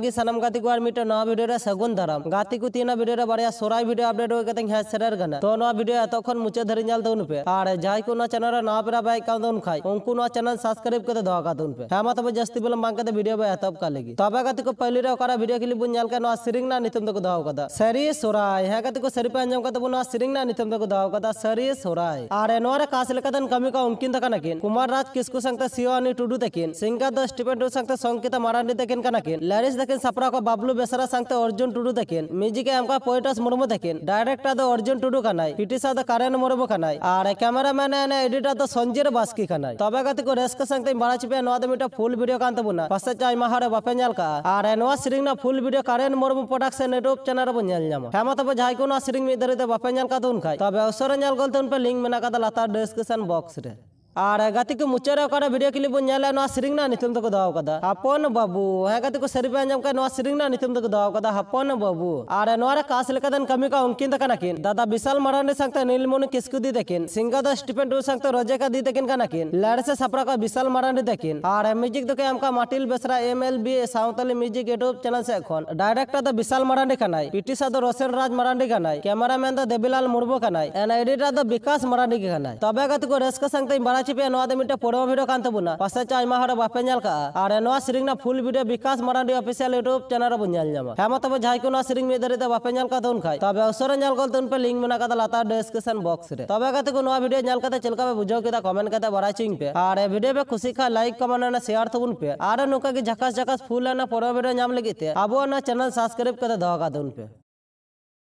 की सनम गाती को मिट्टे नवा वीडियो रे सगुन दाराम गाती को तीना वीडियो रे बारिया सोराय वीडियो अपडेट हो कते हेज सेटर गना तो नवा वीडियो तखन मुचे धरि नाल दउन पे और जाय को ना चैनल रे नवा पेरा बाय का दउन खाय उनको ना चैनल सब्सक्राइब कते दवा का दउन पे हामा तब जस्ती बिलम बांग कते वीडियो बाय तब का लेगी तबे गाती को पहली रे ओकरा वीडियो क्लिप बुन नाल का नवा सिरिंग ना नितम को दवा कदा सरी सोराय हे गाती को सरी पे अंजम कते बुन सिरिंग ना नितम को दवा कदा सरी सोराय और नवा रे कास लेकदन कमी का उनकिन तकनकिन कुमार राज किसकु संगते सियोनी टुडू तकिन सिंगर द स्टीफन टू संगते संकिता मारांडी तकिन कनकिन लैरिस तकिन सपरा को बाबलू बेसरा संगते अर्जुन टुडू तकिन म्यूजिक एमका पोएटस मुर्मू तकिन डायरेक्टर द अर्जुन टुडू कनाई पीटीसा द कारण मुर्मू कनाई और कैमरामैन एने एडिटर द संजीर बास्की कनाई तबे गति को रेस्क संगते बाड़ा चिपे नवा द मिटा फुल वीडियो कांत बुना पसे चाय महारे बापे नेल का और नवा सिरिंग ना फुल वीडियो कारण मुर्मू प्रोडक्शन यूट्यूब चैनल रे नेल न्यामा हेमा तबे जाय को ना सिरिंग मिदरे द बापे नेल का दुन खाय तबे उसरे नेल गलते उन पे लिंक मेना का लाता डिस्क्रिप्शन बॉक्स रे और गाती को मुचारे ओकरा वीडियो क्लिप बन नेले ना सिरिंग ना नितम तक दाव कदा हपन बाबू हे गाती को सरी पे अंजम का नवा सिरिंग ना नितम तक दाव कदा हपन बाबू और नवा कास लेकदन कमी का उनकिन तकनकिन दादा विशाल मरांडी संगते नीलमणि किसकु दी तकिन सिंगर द स्टीफन टू संगते रोजे का दी तकिन कनकिन लड़ से सपरा का विशाल मरांडी तकिन और म्यूजिक दके हमका माटिल Besra MLB Santali music YouTube channel से एखन डायरेक्टर द विशाल मरांडी कनाई पीटीसा द रोशन राज मरांडी कनाई कैमरामैन द देवीलाल मुर्मू कनाई एंड एडिटर द विकास मरांडी कनाई तबे गाती को रेस्क संगते बाड़ा चिपे नवा द मिटे पोड़ो वीडियो कांत बुना पासे चाय माहर बापे नेल का और नवा सिरिंग ना फुल वीडियो विकास मरांडी ऑफिशियल यूट्यूब चैनल रे बुन न्यामा हेमा तबे जाय को ना सिरिंग में दरे द बापे नेल का दोन खाय तबे उसरे नेल गल तुन पे लिंक मेना का लाता डिस्क्रिप्शन बॉक्स रे तबे गाते को नवा वीडियो नेल का चलका बुझाव केदा कमेंट कते बड़ा चिंग पे और वीडियो पे खुशी खा लाइक कमेंट ना शेयर तबुन पे और नुका की झकास झकास फुल ना पोड़ो वीडियो नाम लगी ते अब ना चैनल सब्सक्राइब कते दवा का दोन पे।